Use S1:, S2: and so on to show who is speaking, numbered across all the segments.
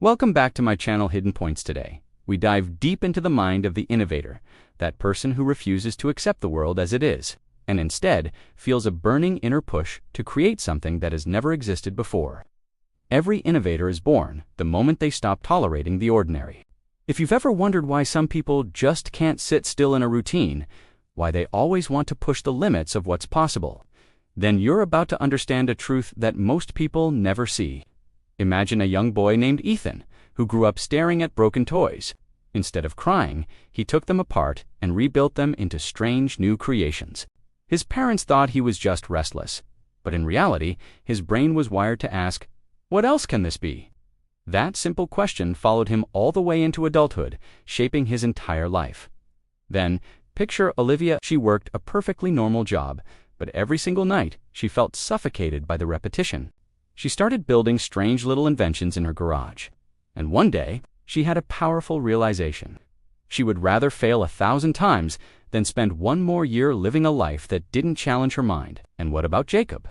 S1: Welcome back to my channel Hidden Points. Today, we dive deep into the mind of the innovator, that person who refuses to accept the world as it is, and instead feels a burning inner push to create something that has never existed before. Every innovator is born the moment they stop tolerating the ordinary. If you've ever wondered why some people just can't sit still in a routine, why they always want to push the limits of what's possible, then you're about to understand a truth that most people never see. Imagine a young boy named Ethan, who grew up staring at broken toys. Instead of crying, he took them apart and rebuilt them into strange new creations. His parents thought he was just restless, but in reality, his brain was wired to ask, "What else can this be?" That simple question followed him all the way into adulthood, shaping his entire life. Then, picture Olivia. She worked a perfectly normal job, but every single night, she felt suffocated by the repetition. She started building strange little inventions in her garage. And one day, she had a powerful realization. She would rather fail 1,000 times than spend one more year living a life that didn't challenge her mind. And what about Jacob?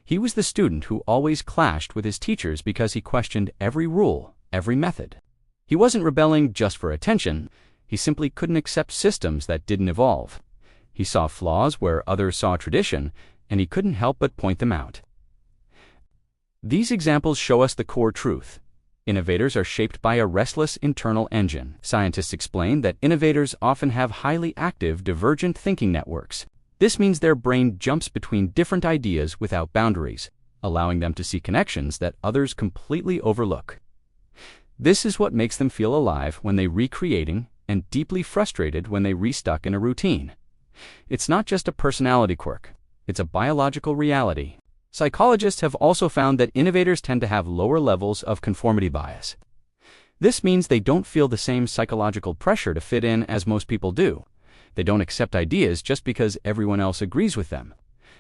S1: He was the student who always clashed with his teachers because he questioned every rule, every method. He wasn't rebelling just for attention. He simply couldn't accept systems that didn't evolve. He saw flaws where others saw tradition, and he couldn't help but point them out. These examples show us the core truth. Innovators are shaped by a restless internal engine. Scientists explain that innovators often have highly active, divergent thinking networks. This means their brain jumps between different ideas without boundaries, allowing them to see connections that others completely overlook. This is what makes them feel alive when they're recreating and deeply frustrated when they're restuck in a routine. It's not just a personality quirk, it's a biological reality. Psychologists have also found that innovators tend to have lower levels of conformity bias. This means they don't feel the same psychological pressure to fit in as most people do. They don't accept ideas just because everyone else agrees with them.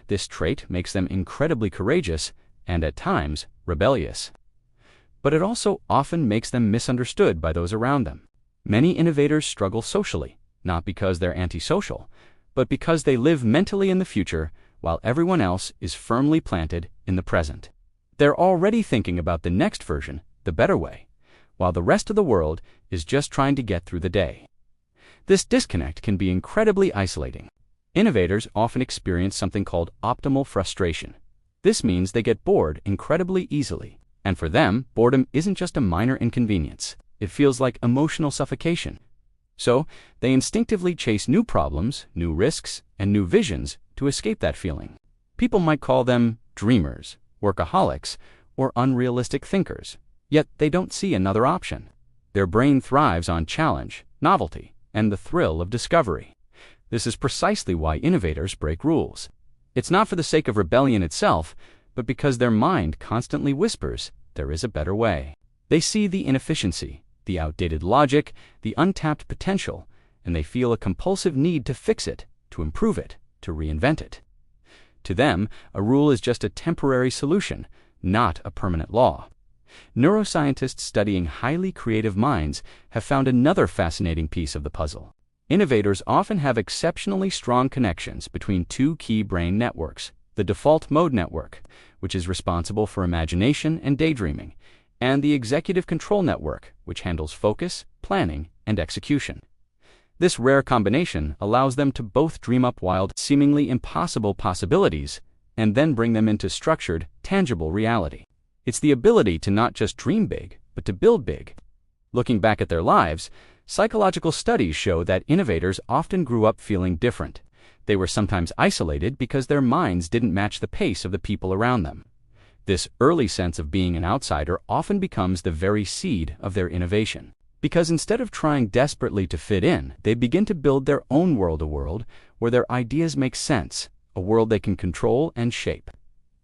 S1: This trait makes them incredibly courageous and, at times, rebellious. But it also often makes them misunderstood by those around them. Many innovators struggle socially, not because they're antisocial, but because they live mentally in the future while everyone else is firmly planted in the present. They're already thinking about the next version, the better way, while the rest of the world is just trying to get through the day. This disconnect can be incredibly isolating. Innovators often experience something called optimal frustration. This means they get bored incredibly easily, and for them, boredom isn't just a minor inconvenience. It feels like emotional suffocation. So, they instinctively chase new problems, new risks, and new visions to escape that feeling. People might call them dreamers, workaholics, or unrealistic thinkers, yet they don't see another option. Their brain thrives on challenge, novelty, and the thrill of discovery. This is precisely why innovators break rules. It's not for the sake of rebellion itself, but because their mind constantly whispers there is a better way. They see the inefficiency, the outdated logic, the untapped potential, and they feel a compulsive need to fix it, to improve it, to reinvent it. To them, a rule is just a temporary solution, not a permanent law. Neuroscientists studying highly creative minds have found another fascinating piece of the puzzle. Innovators often have exceptionally strong connections between two key brain networks: the default mode network, which is responsible for imagination and daydreaming, and the executive control network, which handles focus, planning, and execution. This rare combination allows them to both dream up wild, seemingly impossible possibilities and then bring them into structured, tangible reality. It's the ability to not just dream big, but to build big. Looking back at their lives, psychological studies show that innovators often grew up feeling different. They were sometimes isolated because their minds didn't match the pace of the people around them. This early sense of being an outsider often becomes the very seed of their innovation. Because instead of trying desperately to fit in, they begin to build their own world, a world where their ideas make sense, a world they can control and shape.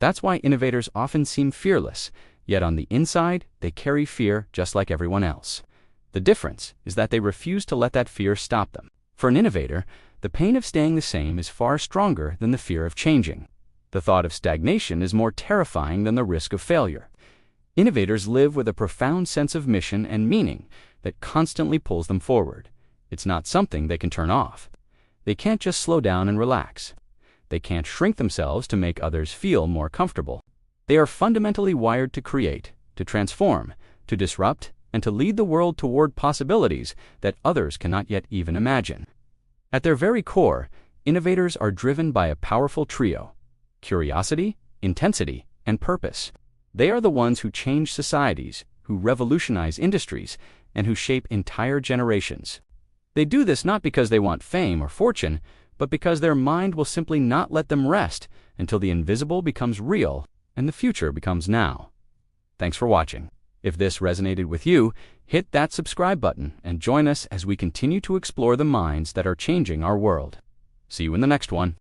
S1: That's why innovators often seem fearless, yet on the inside, they carry fear just like everyone else. The difference is that they refuse to let that fear stop them. For an innovator, the pain of staying the same is far stronger than the fear of changing. The thought of stagnation is more terrifying than the risk of failure. Innovators live with a profound sense of mission and meaning that constantly pulls them forward. It's not something they can turn off. They can't just slow down and relax. They can't shrink themselves to make others feel more comfortable. They are fundamentally wired to create, to transform, to disrupt, and to lead the world toward possibilities that others cannot yet even imagine. At their very core, innovators are driven by a powerful trio: curiosity, intensity, and purpose. They are the ones who change societies, who revolutionize industries, and who shape entire generations. They do this not because they want fame or fortune, but because their mind will simply not let them rest until the invisible becomes real and the future becomes now. Thanks for watching. If this resonated with you, hit that subscribe button and join us as we continue to explore the minds that are changing our world. See you in the next one.